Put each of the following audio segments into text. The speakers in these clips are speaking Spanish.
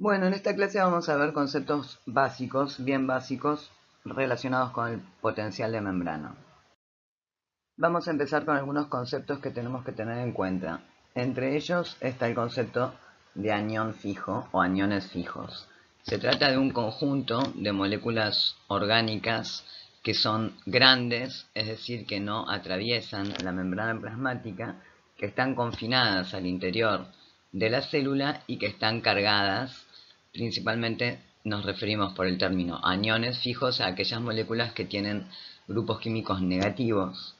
Bueno, en esta clase vamos a ver conceptos básicos, bien básicos, relacionados con el potencial de membrana. Vamos a empezar con algunos conceptos que tenemos que tener en cuenta. Entre ellos está el concepto de anión fijo o aniones fijos. Se trata de un conjunto de moléculas orgánicas que son grandes, es decir, que no atraviesan la membrana plasmática, que están confinadas al interior de la célula y que están cargadas. Principalmente nos referimos por el término aniones fijos a aquellas moléculas que tienen grupos químicos negativos.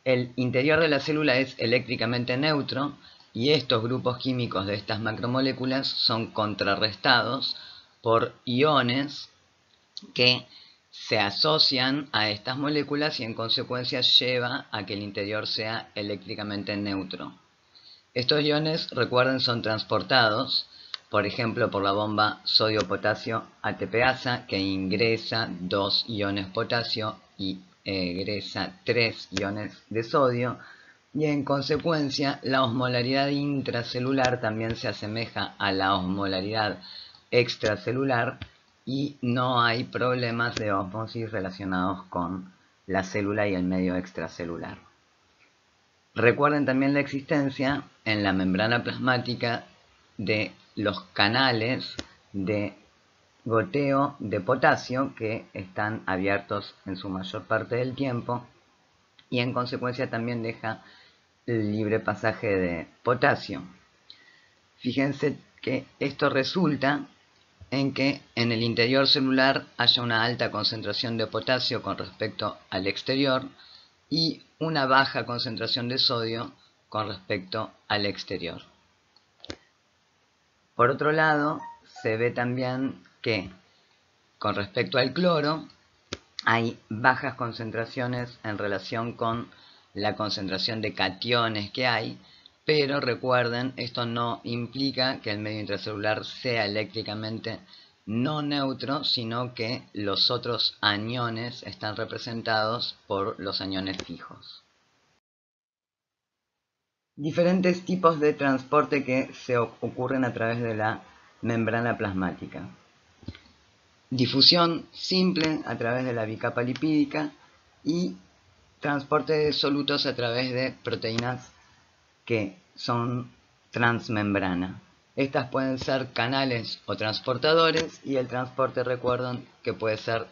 El interior de la célula es eléctricamente neutro y estos grupos químicos de estas macromoléculas son contrarrestados por iones que se asocian a estas moléculas y en consecuencia lleva a que el interior sea eléctricamente neutro. Estos iones, recuerden, son transportados, por ejemplo, por la bomba sodio-potasio ATPasa, que ingresa 2 iones potasio y egresa 3 iones de sodio, y en consecuencia la osmolaridad intracelular también se asemeja a la osmolaridad extracelular y no hay problemas de ósmosis relacionados con la célula y el medio extracelular. Recuerden también la existencia en la membrana plasmática de los canales de goteo de potasio que están abiertos en su mayor parte del tiempo y en consecuencia también deja el libre pasaje de potasio. Fíjense que esto resulta en que en el interior celular haya una alta concentración de potasio con respecto al exterior y una baja concentración de sodio con respecto al exterior. Por otro lado, se ve también que con respecto al cloro hay bajas concentraciones en relación con la concentración de cationes que hay, pero recuerden, esto no implica que el medio intracelular sea eléctricamente no neutro, sino que los otros aniones están representados por los aniones fijos. Diferentes tipos de transporte que se ocurren a través de la membrana plasmática. Difusión simple a través de la bicapa lipídica y transporte de solutos a través de proteínas que son transmembrana. Estas pueden ser canales o transportadores y el transporte, recuerden, que puede ser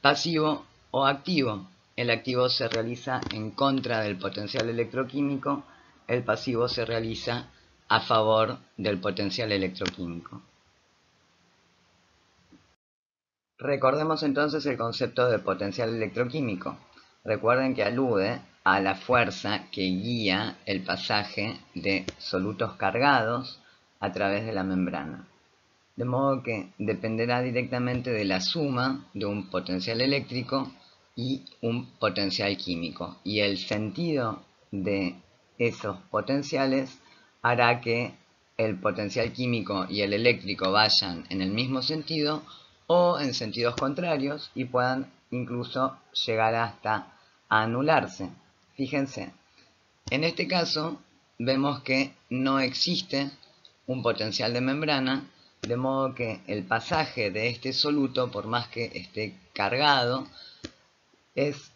pasivo o activo. El activo se realiza en contra del potencial electroquímico, el pasivo se realiza a favor del potencial electroquímico. Recordemos entonces el concepto de potencial electroquímico. Recuerden que alude a la fuerza que guía el pasaje de solutos cargados a través de la membrana. De modo que dependerá directamente de la suma de un potencial eléctrico y un potencial químico. Y el sentido de esos potenciales hará que el potencial químico y el eléctrico vayan en el mismo sentido o en sentidos contrarios y puedan incluso llegar hasta a anularse. Fíjense, en este caso vemos que no existe un potencial de membrana, de modo que el pasaje de este soluto, por más que esté cargado, es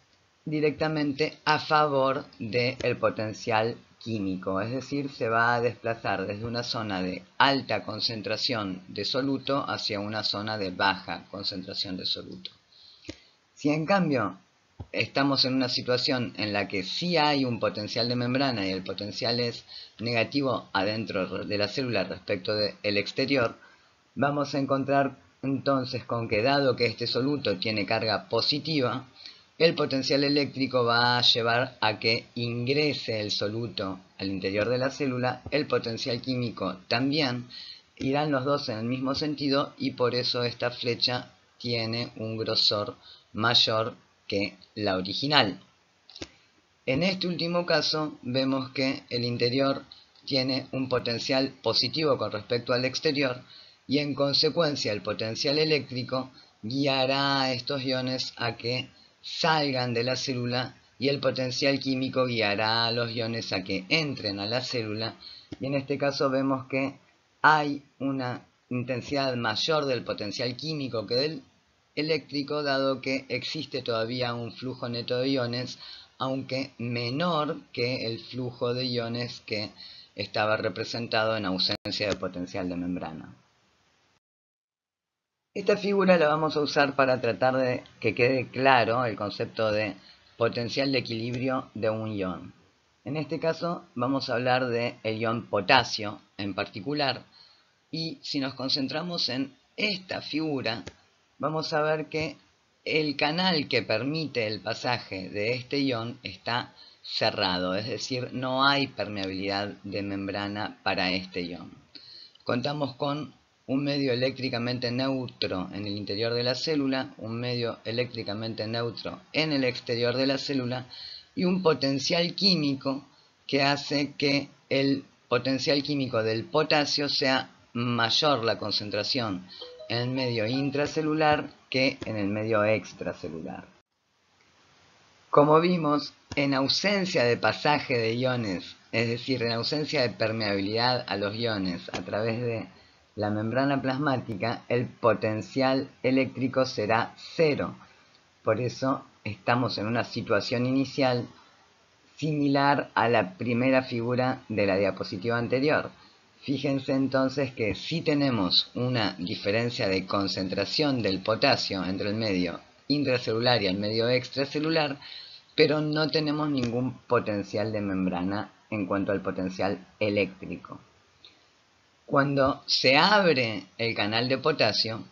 directamente a favor del potencial químico, es decir, se va a desplazar desde una zona de alta concentración de soluto hacia una zona de baja concentración de soluto. Si en cambio estamos en una situación en la que sí hay un potencial de membrana y el potencial es negativo adentro de la célula respecto del exterior, vamos a encontrar entonces con que dado que este soluto tiene carga positiva, el potencial eléctrico va a llevar a que ingrese el soluto al interior de la célula, el potencial químico también, irán los dos en el mismo sentido y por eso esta flecha tiene un grosor mayor que la original. En este último caso vemos que el interior tiene un potencial positivo con respecto al exterior y en consecuencia el potencial eléctrico guiará a estos iones a que salgan de la célula y el potencial químico guiará a los iones a que entren a la célula y en este caso vemos que hay una intensidad mayor del potencial químico que del eléctrico, dado que existe todavía un flujo neto de iones, aunque menor que el flujo de iones que estaba representado en ausencia de potencial de membrana. Esta figura la vamos a usar para tratar de que quede claro el concepto de potencial de equilibrio de un ion. En este caso vamos a hablar del ion potasio en particular, y si nos concentramos en esta figura, vamos a ver que el canal que permite el pasaje de este ion está cerrado, es decir, no hay permeabilidad de membrana para este ion. Contamos con un medio eléctricamente neutro en el interior de la célula, un medio eléctricamente neutro en el exterior de la célula y un potencial químico que hace que el potencial químico del potasio sea mayor la concentración en el medio intracelular que en el medio extracelular. Como vimos, en ausencia de pasaje de iones, es decir, en ausencia de permeabilidad a los iones a través de la membrana plasmática, el potencial eléctrico será cero. Por eso estamos en una situación inicial similar a la primera figura de la diapositiva anterior. Fíjense entonces que sí tenemos una diferencia de concentración del potasio entre el medio intracelular y el medio extracelular, pero no tenemos ningún potencial de membrana en cuanto al potencial eléctrico. Cuando se abre el canal de potasio,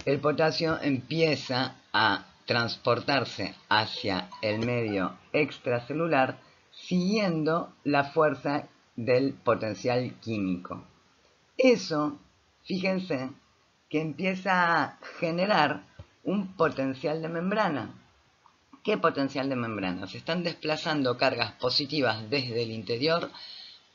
el potasio empieza a transportarse hacia el medio extracelular siguiendo la fuerza del potencial químico. Eso, fíjense, que empieza a generar un potencial de membrana. ¿Qué potencial de membrana? Se están desplazando cargas positivas desde el interior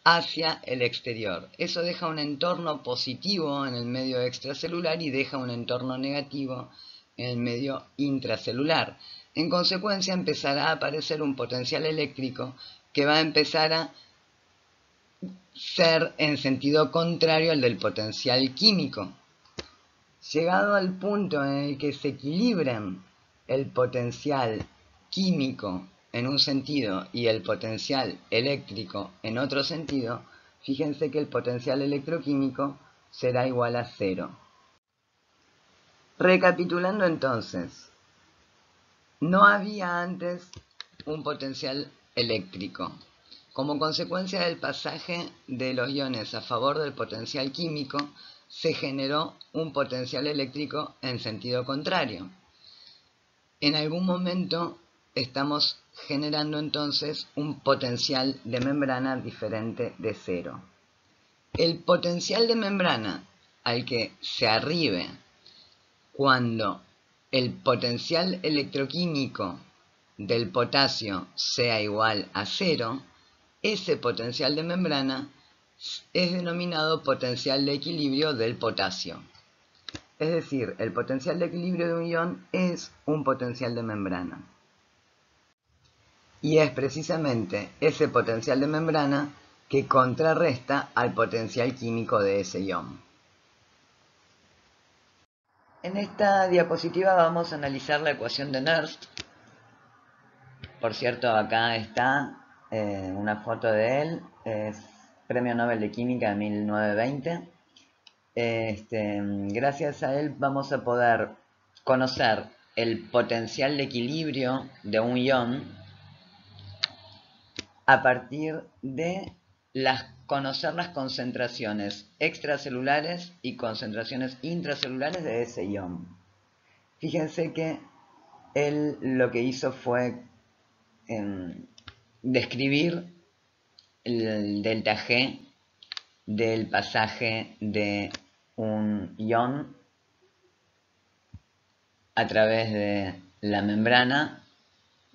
hacia el exterior. Eso deja un entorno positivo en el medio extracelular y deja un entorno negativo en el medio intracelular. En consecuencia, empezará a aparecer un potencial eléctrico que va a empezar a ser en sentido contrario al del potencial químico. Llegado al punto en el que se equilibran el potencial químico en un sentido y el potencial eléctrico en otro sentido, fíjense que el potencial electroquímico será igual a cero. Recapitulando entonces, no había antes un potencial eléctrico. Como consecuencia del pasaje de los iones a favor del potencial químico, se generó un potencial eléctrico en sentido contrario. En algún momento estamos generando entonces un potencial de membrana diferente de cero. El potencial de membrana al que se arribe cuando el potencial electroquímico del potasio sea igual a cero, ese potencial de membrana es denominado potencial de equilibrio del potasio. Es decir, el potencial de equilibrio de un ion es un potencial de membrana. Y es precisamente ese potencial de membrana que contrarresta al potencial químico de ese ion. En esta diapositiva vamos a analizar la ecuación de Nernst. Por cierto, acá está una foto de él, es Premio Nobel de Química de 1920. Gracias a él vamos a poder conocer el potencial de equilibrio de un ion a partir de conocer las concentraciones extracelulares y concentraciones intracelulares de ese ion. Fíjense que él lo que hizo fue describir el delta G del pasaje de un ion a través de la membrana.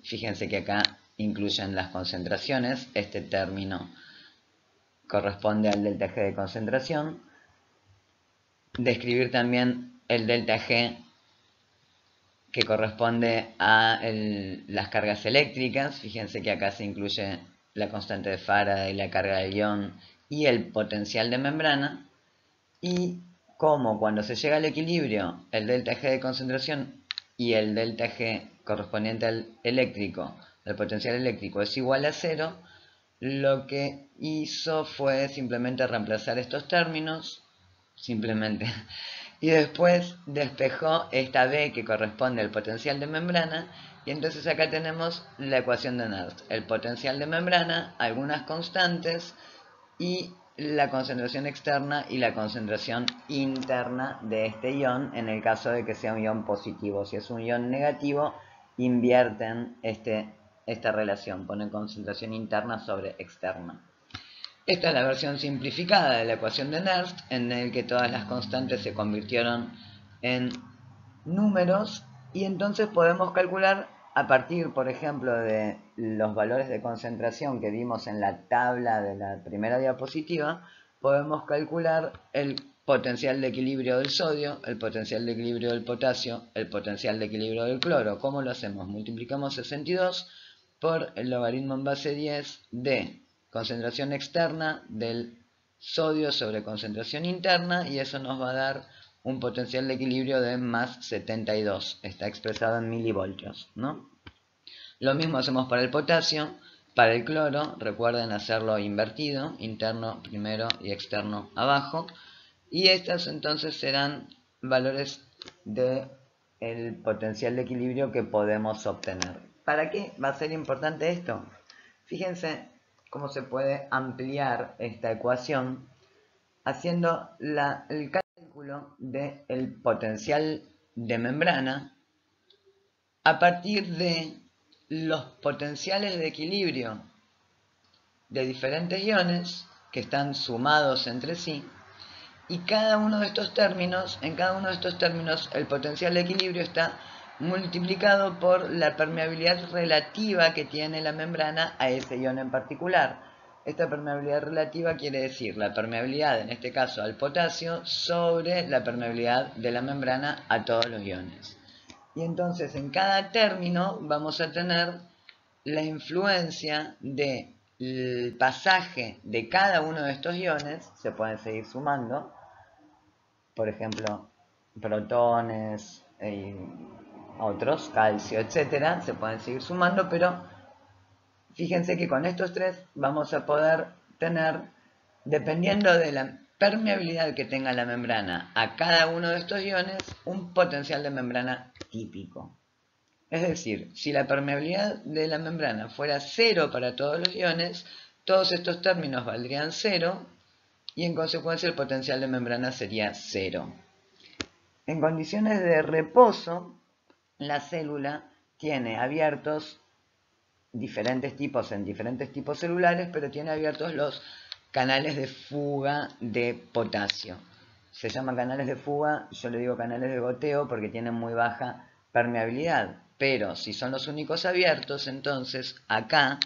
Fíjense que acá incluyen las concentraciones, este término corresponde al delta G de concentración. Describir también el delta G que corresponde a las cargas eléctricas. Fíjense que acá se incluye la constante de Faraday, la carga del ion y el potencial de membrana. Y como cuando se llega al equilibrio, el delta G de concentración y el delta G correspondiente al eléctrico, al potencial eléctrico, es igual a 0, lo que hizo fue simplemente reemplazar estos términos, simplemente, y después despejó esta B que corresponde al potencial de membrana, y entonces acá tenemos la ecuación de Nernst, el potencial de membrana, algunas constantes y la concentración externa y la concentración interna de este ion en el caso de que sea un ion positivo. Si es un ion negativo, invierten esta relación, ponen concentración interna sobre externa. Esta es la versión simplificada de la ecuación de Nernst, en el que todas las constantes se convirtieron en números, y entonces podemos calcular a partir, por ejemplo, de los valores de concentración que vimos en la tabla de la primera diapositiva, podemos calcular el potencial de equilibrio del sodio, el potencial de equilibrio del potasio, el potencial de equilibrio del cloro. ¿Cómo lo hacemos? Multiplicamos 62 por el logaritmo en base 10 de concentración externa del sodio sobre concentración interna, y eso nos va a dar un potencial de equilibrio de más 72. Está expresado en milivoltios, ¿no? Lo mismo hacemos para el potasio, para el cloro. Recuerden hacerlo invertido, interno primero y externo abajo. Y estas entonces serán valores del potencial de equilibrio que podemos obtener. ¿Para qué va a ser importante esto? Fíjense cómo se puede ampliar esta ecuación haciendo el cálculo del potencial de membrana a partir de los potenciales de equilibrio de diferentes iones que están sumados entre sí, y en cada uno de estos términos el potencial de equilibrio está multiplicado por la permeabilidad relativa que tiene la membrana a ese ion en particular. Esta permeabilidad relativa quiere decir la permeabilidad, en este caso al potasio, sobre la permeabilidad de la membrana a todos los iones. Y entonces en cada término vamos a tener la influencia del pasaje de cada uno de estos iones, se pueden seguir sumando, por ejemplo, protones y otros, calcio, etcétera, se pueden seguir sumando, pero fíjense que con estos tres vamos a poder tener, dependiendo de la permeabilidad que tenga la membrana a cada uno de estos iones, un potencial de membrana típico. Es decir, si la permeabilidad de la membrana fuera 0 para todos los iones, todos estos términos valdrían 0, y en consecuencia el potencial de membrana sería 0. En condiciones de reposo, la célula tiene abiertos diferentes tipos en diferentes tipos celulares, pero tiene abiertos los canales de fuga de potasio. Se llaman canales de fuga, yo le digo canales de goteo porque tienen muy baja permeabilidad, pero si son los únicos abiertos, entonces acá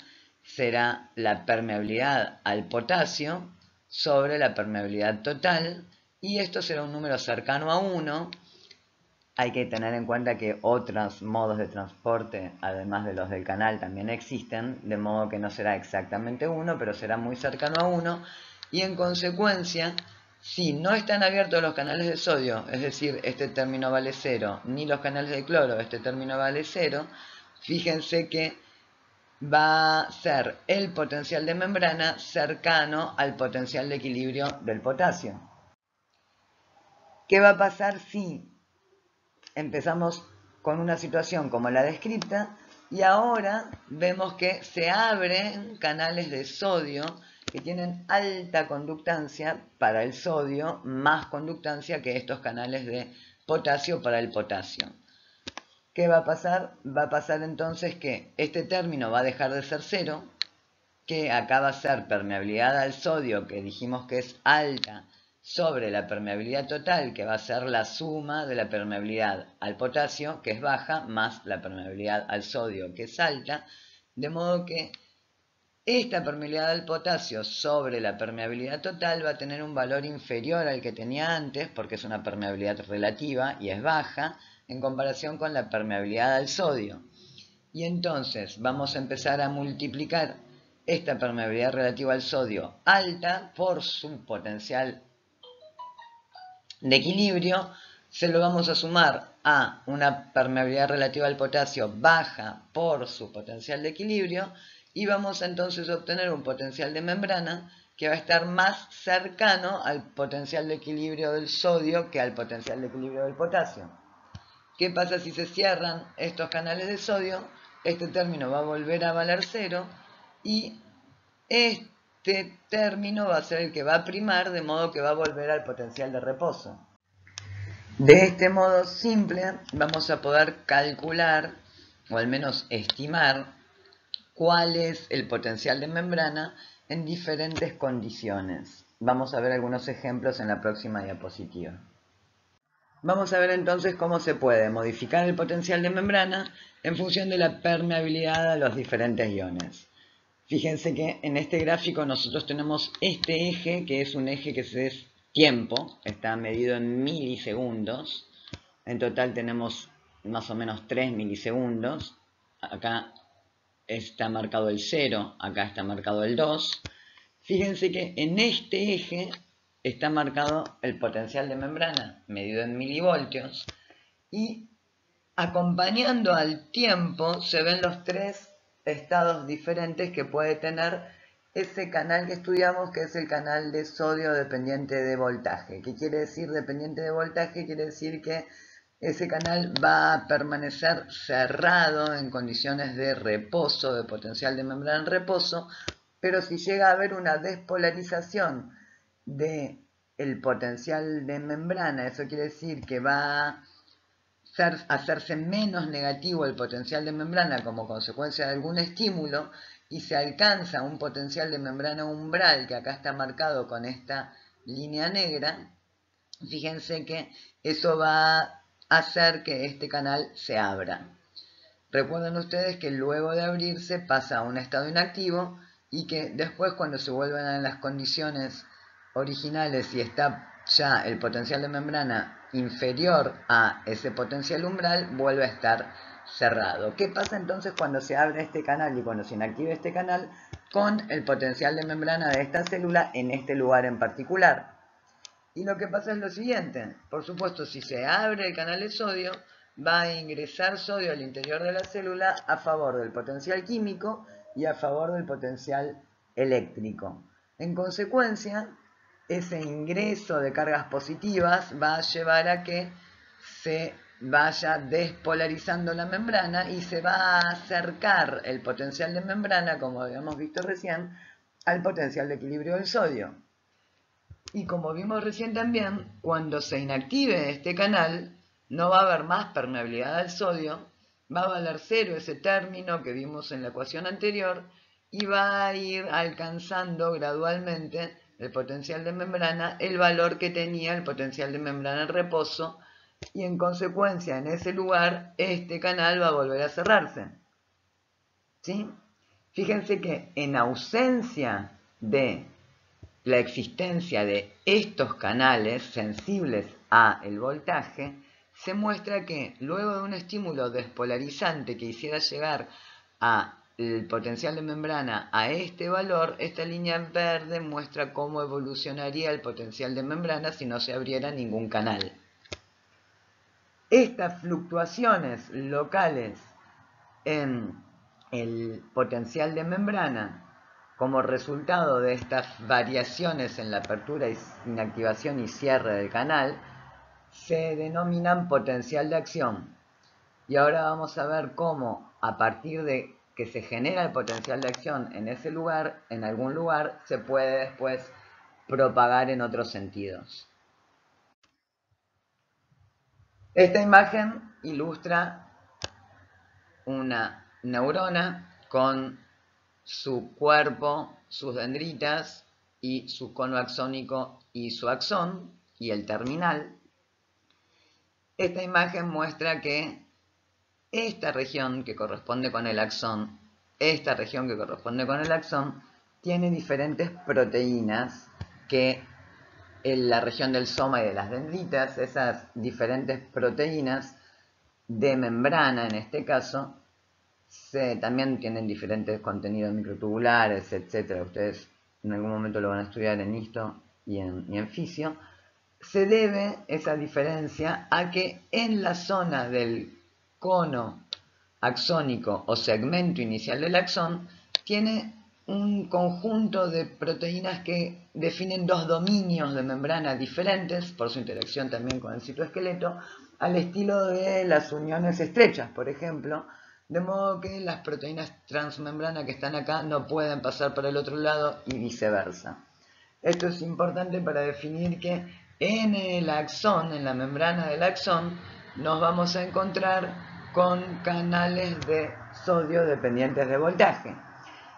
será la permeabilidad al potasio sobre la permeabilidad total, y esto será un número cercano a 1. Hay que tener en cuenta que otros modos de transporte, además de los del canal, también existen, de modo que no será exactamente 1, pero será muy cercano a 1, y en consecuencia, si no están abiertos los canales de sodio, es decir, este término vale 0, ni los canales de cloro, este término vale 0, fíjense que va a ser el potencial de membrana cercano al potencial de equilibrio del potasio. ¿Qué va a pasar si empezamos con una situación como la descrita y ahora vemos que se abren canales de sodio que tienen alta conductancia para el sodio, más conductancia que estos canales de potasio para el potasio? ¿Qué va a pasar? Va a pasar entonces que este término va a dejar de ser 0, que acá va a ser permeabilidad al sodio, que dijimos que es alta, sobre la permeabilidad total, que va a ser la suma de la permeabilidad al potasio, que es baja, más la permeabilidad al sodio, que es alta, de modo que esta permeabilidad al potasio sobre la permeabilidad total va a tener un valor inferior al que tenía antes, porque es una permeabilidad relativa y es baja, en comparación con la permeabilidad al sodio. Y entonces vamos a empezar a multiplicar esta permeabilidad relativa al sodio alta por su potencial de equilibrio se lo vamos a sumar a una permeabilidad relativa al potasio baja por su potencial de equilibrio y vamos entonces a obtener un potencial de membrana que va a estar más cercano al potencial de equilibrio del sodio que al potencial de equilibrio del potasio. ¿Qué pasa si se cierran estos canales de sodio? Este término va a volver a valer 0 y este término va a ser el que va a primar, de modo que va a volver al potencial de reposo. De este modo simple vamos a poder calcular, o al menos estimar, cuál es el potencial de membrana en diferentes condiciones. Vamos a ver algunos ejemplos en la próxima diapositiva. Vamos a ver entonces cómo se puede modificar el potencial de membrana en función de la permeabilidad a los diferentes iones. Fíjense que en este gráfico nosotros tenemos este eje, que es un eje que es tiempo, está medido en milisegundos. En total tenemos más o menos 3 milisegundos. Acá está marcado el 0, acá está marcado el 2. Fíjense que en este eje está marcado el potencial de membrana, medido en milivoltios, y acompañando al tiempo se ven los tres estados diferentes que puede tener ese canal que estudiamos, que es el canal de sodio dependiente de voltaje. ¿Qué quiere decir dependiente de voltaje? Quiere decir que ese canal va a permanecer cerrado en condiciones de reposo, de potencial de membrana en reposo, pero si llega a haber una despolarización del potencial de membrana, eso quiere decir que va a hacerse menos negativo el potencial de membrana como consecuencia de algún estímulo y se alcanza un potencial de membrana umbral, que acá está marcado con esta línea negra, fíjense que eso va a hacer que este canal se abra. Recuerden ustedes que luego de abrirse pasa a un estado inactivo y que después, cuando se vuelven a las condiciones originales y está ya el potencial de membrana inferior a ese potencial umbral, vuelve a estar cerrado. ¿Qué pasa entonces cuando se abre este canal y cuando se inactiva este canal con el potencial de membrana de esta célula en este lugar en particular? Y lo que pasa es lo siguiente: por supuesto, si se abre el canal de sodio, va a ingresar sodio al interior de la célula a favor del potencial químico y a favor del potencial eléctrico. En consecuencia, ese ingreso de cargas positivas va a llevar a que se vaya despolarizando la membrana y se va a acercar el potencial de membrana, como habíamos visto recién, al potencial de equilibrio del sodio. Y como vimos recién también, cuando se inactive este canal, no va a haber más permeabilidad al sodio, va a valer 0 ese término que vimos en la ecuación anterior y va a ir alcanzando gradualmente el potencial de membrana, el valor que tenía el potencial de membrana en reposo, y en consecuencia en ese lugar este canal va a volver a cerrarse. ¿Sí? Fíjense que en ausencia de la existencia de estos canales sensibles a el voltaje, se muestra que luego de un estímulo despolarizante que hiciera llegar el potencial de membrana a este valor, esta línea verde muestra cómo evolucionaría el potencial de membrana si no se abriera ningún canal. Estas fluctuaciones locales en el potencial de membrana como resultado de estas variaciones en la apertura, inactivación y cierre del canal, se denominan potencial de acción. Y ahora vamos a ver cómo, a partir de que se genera el potencial de acción en ese lugar, en algún lugar, se puede después propagar en otros sentidos. Esta imagen ilustra una neurona con su cuerpo, sus dendritas y su cono axónico y su axón y el terminal. Esta imagen muestra que esta región que corresponde con el axón, tiene diferentes proteínas que en la región del soma y de las dendritas. Esas diferentes proteínas de membrana, en este caso, también tienen diferentes contenidos microtubulares, etc. Ustedes en algún momento lo van a estudiar en histo y en fisio. se debe esa diferencia a que en la zona del cono axónico o segmento inicial del axón tiene un conjunto de proteínas que definen dos dominios de membrana diferentes por su interacción también con el citoesqueleto, al estilo de las uniones estrechas, por ejemplo, de modo que las proteínas transmembrana que están acá no pueden pasar por el otro lado y viceversa. Esto es importante para definir que en el axón, en la membrana del axón, nos vamos a encontrar con canales de sodio dependientes de voltaje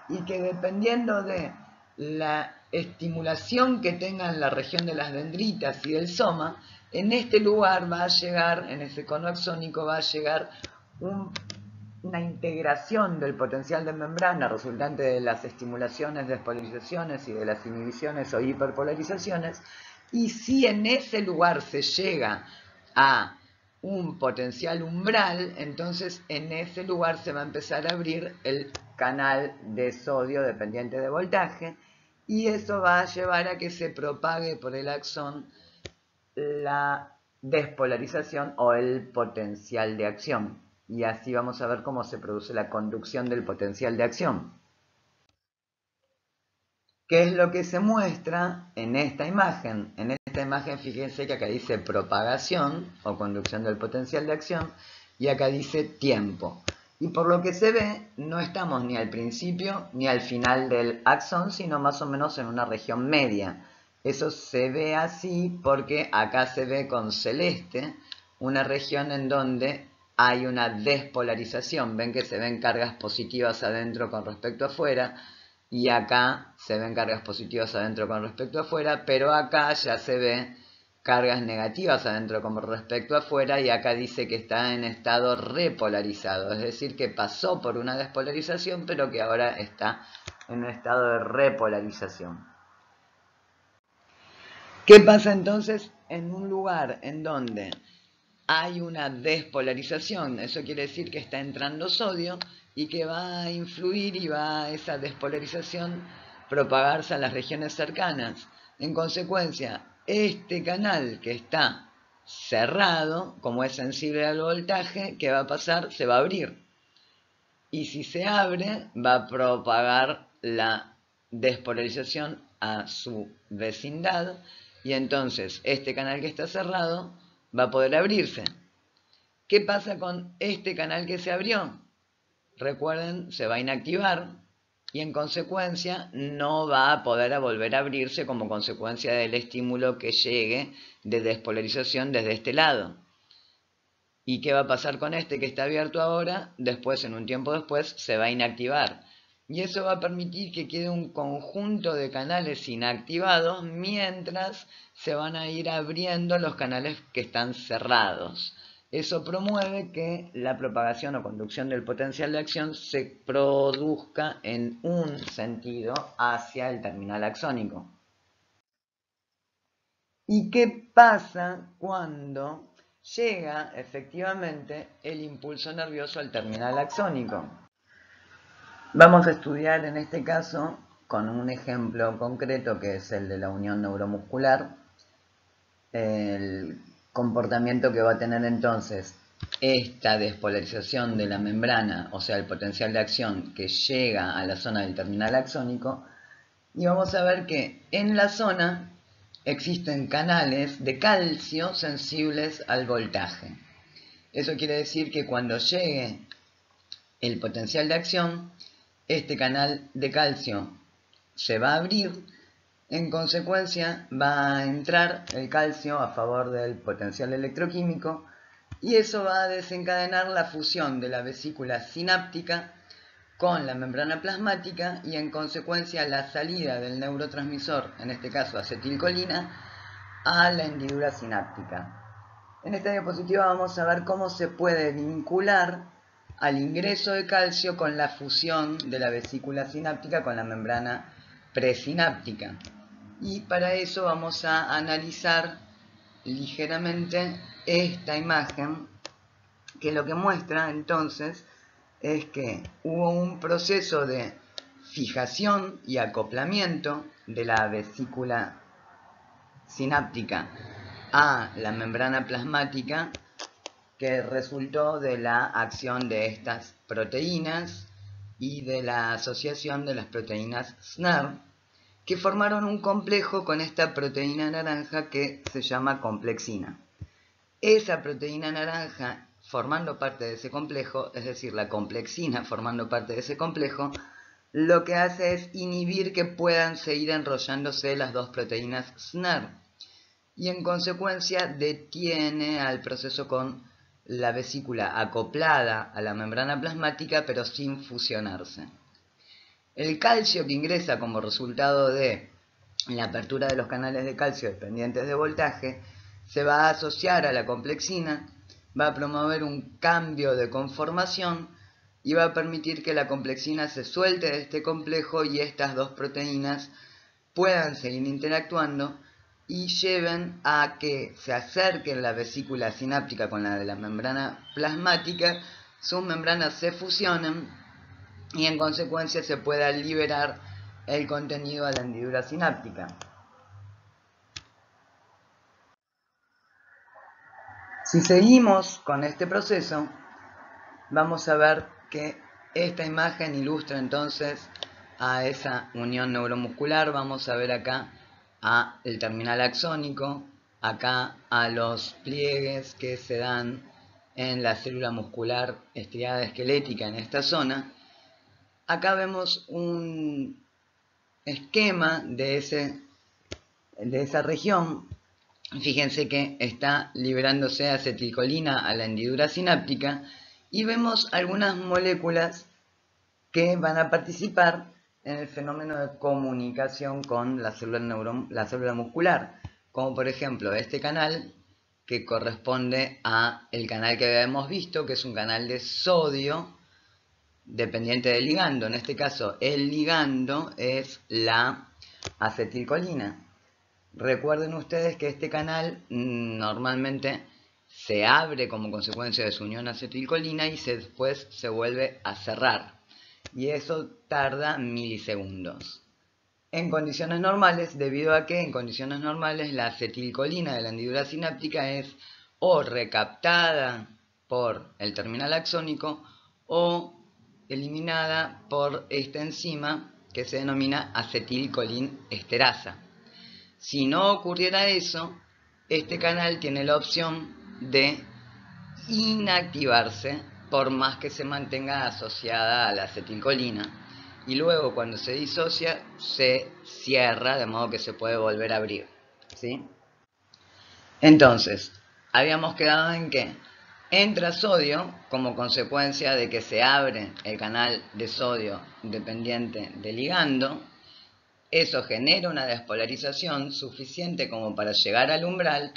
y que dependiendo de la estimulación que tengan la región de las dendritas y del soma, en este lugar va a llegar, en ese cono axónico va a llegar una integración del potencial de membrana resultante de las estimulaciones, despolarizaciones y de las inhibiciones o hiperpolarizaciones, y si en ese lugar se llega a un potencial umbral, entonces en ese lugar se va a empezar a abrir el canal de sodio dependiente de voltaje, y eso va a llevar a que se propague por el axón la despolarización o el potencial de acción. Y así vamos a ver cómo se produce la conducción del potencial de acción. ¿Qué es lo que se muestra en esta imagen? En esta imagen fíjense que acá dice propagación o conducción del potencial de acción y acá dice tiempo. Y por lo que se ve, no estamos ni al principio ni al final del axón, sino más o menos en una región media. Eso se ve así porque acá se ve con celeste una región en donde hay una despolarización. Ven que se ven cargas positivas adentro con respecto a afuera, y acá se ven cargas positivas adentro con respecto a afuera, pero acá ya se ve cargas negativas adentro con respecto a afuera, y acá dice que está en estado repolarizado, es decir, que pasó por una despolarización, pero que ahora está en un estado de repolarización. ¿Qué pasa entonces en un lugar en donde hay una despolarización? Eso quiere decir que está entrando sodio y que va a influir y va a esa despolarización propagarse a las regiones cercanas. En consecuencia, este canal que está cerrado, como es sensible al voltaje, ¿qué va a pasar? Se va a abrir. Y si se abre, va a propagar la despolarización a su vecindad, y entonces este canal que está cerrado va a poder abrirse. ¿Qué pasa con este canal que se abrió? Recuerden, se va a inactivar y en consecuencia no va a poder volver a abrirse como consecuencia del estímulo que llegue de despolarización desde este lado. ¿Y qué va a pasar con este que está abierto ahora? Después, en un tiempo después, se va a inactivar. Y eso va a permitir que quede un conjunto de canales inactivados mientras se van a ir abriendo los canales que están cerrados. Eso promueve que la propagación o conducción del potencial de acción se produzca en un sentido hacia el terminal axónico. ¿Y qué pasa cuando llega efectivamente el impulso nervioso al terminal axónico? Vamos a estudiar en este caso con un ejemplo concreto que es el de la unión neuromuscular, el comportamiento que va a tener entonces esta despolarización de la membrana, o sea el potencial de acción que llega a la zona del terminal axónico, y vamos a ver que en la zona existen canales de calcio sensibles al voltaje. Eso quiere decir que cuando llegue el potencial de acción, este canal de calcio se va a abrir, en consecuencia va a entrar el calcio a favor del potencial electroquímico y eso va a desencadenar la fusión de la vesícula sináptica con la membrana plasmática y en consecuencia la salida del neurotransmisor, en este caso acetilcolina, a la hendidura sináptica. En esta diapositiva vamos a ver cómo se puede vincular al ingreso de calcio con la fusión de la vesícula sináptica con la membrana presináptica. Y para eso vamos a analizar ligeramente esta imagen, que lo que muestra entonces es que hubo un proceso de fijación y acoplamiento de la vesícula sináptica a la membrana plasmática que resultó de la acción de estas proteínas y de la asociación de las proteínas SNAR, que formaron un complejo con esta proteína naranja que se llama complexina. Esa proteína naranja formando parte de ese complejo, es decir, la complexina formando parte de ese complejo, lo que hace es inhibir que puedan seguir enrollándose las dos proteínas SNAR y en consecuencia detiene al proceso con la vesícula acoplada a la membrana plasmática pero sin fusionarse. El calcio que ingresa como resultado de la apertura de los canales de calcio dependientes de voltaje se va a asociar a la complexina, va a promover un cambio de conformación y va a permitir que la complexina se suelte de este complejo y estas dos proteínas puedan seguir interactuando y lleven a que se acerquen la vesícula sináptica con la de la membrana plasmática, sus membranas se fusionen y en consecuencia se pueda liberar el contenido a la hendidura sináptica. Si seguimos con este proceso, vamos a ver que esta imagen ilustra entonces a esa unión neuromuscular. Vamos a ver acá a el terminal axónico, acá a los pliegues que se dan en la célula muscular estriada esquelética en esta zona. Acá vemos un esquema de esa región. Fíjense que está liberándose acetilcolina a la hendidura sináptica y vemos algunas moléculas que van a participar en el fenómeno de comunicación con la célula muscular, como por ejemplo este canal que corresponde a el canal que habíamos visto, que es un canal de sodio dependiente del ligando. En este caso el ligando es la acetilcolina. Recuerden ustedes que este canal normalmente se abre como consecuencia de su unión acetilcolina y después se vuelve a cerrar. Y eso tarda milisegundos. En condiciones normales, debido a que en condiciones normales la acetilcolina de la hendidura sináptica es o recaptada por el terminal axónico o eliminada por esta enzima que se denomina acetilcolinesterasa. Si no ocurriera eso, este canal tiene la opción de inactivarse por más que se mantenga asociada a la acetilcolina. Y luego cuando se disocia, se cierra, de modo que se puede volver a abrir, ¿sí? Entonces, habíamos quedado en que entra sodio como consecuencia de que se abre el canal de sodio dependiente del ligando. Eso genera una despolarización suficiente como para llegar al umbral,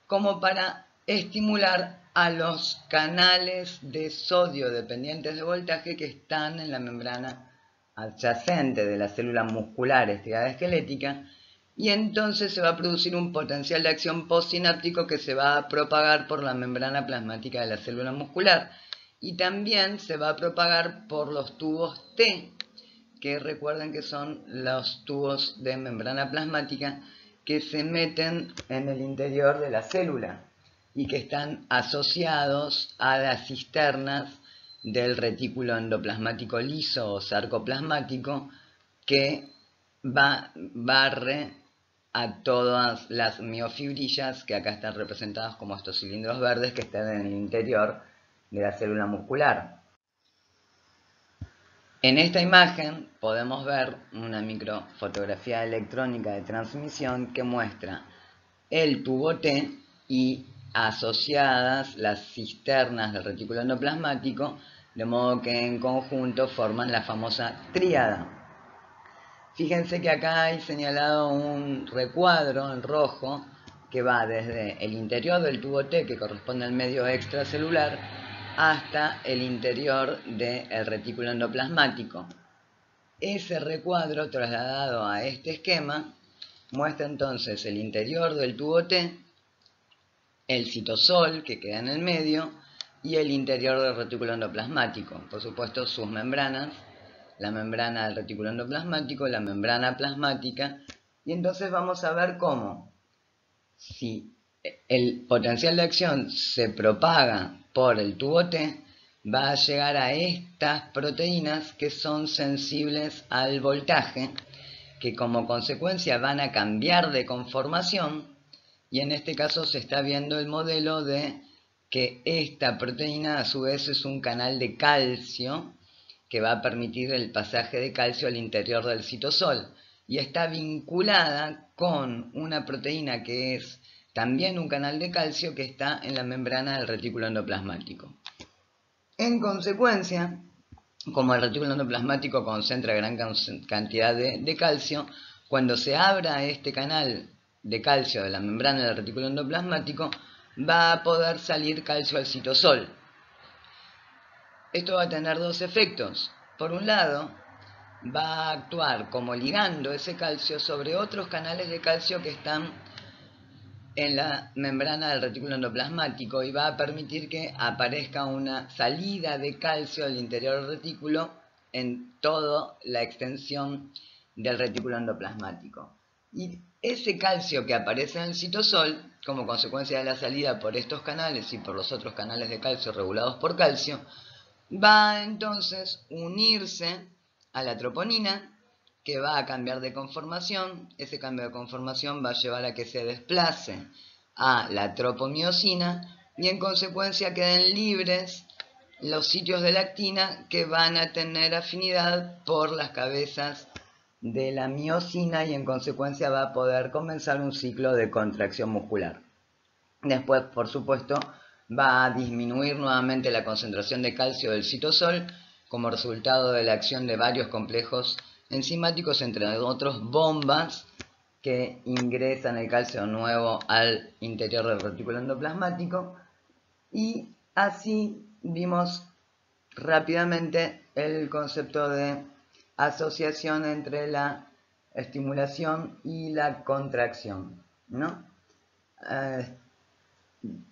como para estimular a los canales de sodio dependientes de voltaje que están en la membrana adyacente de la célula muscular estriada esquelética, y entonces se va a producir un potencial de acción postsináptico que se va a propagar por la membrana plasmática de la célula muscular y también se va a propagar por los tubos T, que recuerden que son los tubos de membrana plasmática que se meten en el interior de la célula y que están asociados a las cisternas del retículo endoplasmático liso o sarcoplasmático que barre a todas las miofibrillas que acá están representadas como estos cilindros verdes que están en el interior de la célula muscular. En esta imagen podemos ver una microfotografía electrónica de transmisión que muestra el tubo T y asociadas las cisternas del retículo endoplasmático, de modo que en conjunto forman la famosa tríada. Fíjense que acá hay señalado un recuadro en rojo que va desde el interior del tubo T, que corresponde al medio extracelular, hasta el interior del retículo endoplasmático. Ese recuadro trasladado a este esquema muestra entonces el interior del tubo T, el citosol que queda en el medio y el interior del retículo endoplasmático. Por supuesto sus membranas, la membrana del retículo endoplasmático, la membrana plasmática, y entonces vamos a ver cómo, si el potencial de acción se propaga por el tubo T, va a llegar a estas proteínas que son sensibles al voltaje, que como consecuencia van a cambiar de conformación, y en este caso se está viendo el modelo de que esta proteína a su vez es un canal de calcio que va a permitir el pasaje de calcio al interior del citosol, y está vinculada con una proteína que es también un canal de calcio que está en la membrana del retículo endoplasmático. En consecuencia, como el retículo endoplasmático concentra gran cantidad de calcio, cuando se abra este canal de calcio de la membrana del retículo endoplasmático, va a poder salir calcio al citosol. Esto va a tener dos efectos. Por un lado, va a actuar como ligando ese calcio sobre otros canales de calcio que están en la membrana del retículo endoplasmático y va a permitir que aparezca una salida de calcio al interior del retículo en toda la extensión del retículo endoplasmático. Y ese calcio que aparece en el citosol, como consecuencia de la salida por estos canales y por los otros canales de calcio regulados por calcio, va a entonces unirse a la troponina, que va a cambiar de conformación. Ese cambio de conformación va a llevar a que se desplace a la tropomiosina y en consecuencia queden libres los sitios de la actina que van a tener afinidad por las cabezas de la miosina y en consecuencia va a poder comenzar un ciclo de contracción muscular. Después, por supuesto, va a disminuir nuevamente la concentración de calcio del citosol como resultado de la acción de varios complejos enzimáticos, entre otros bombas que ingresan el calcio nuevo al interior del retículo endoplasmático, y así vimos rápidamente el concepto de asociación entre la estimulación y la contracción, ¿no?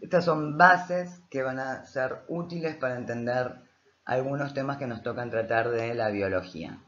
Estas son bases que van a ser útiles para entender algunos temas que nos tocan tratar de la biología.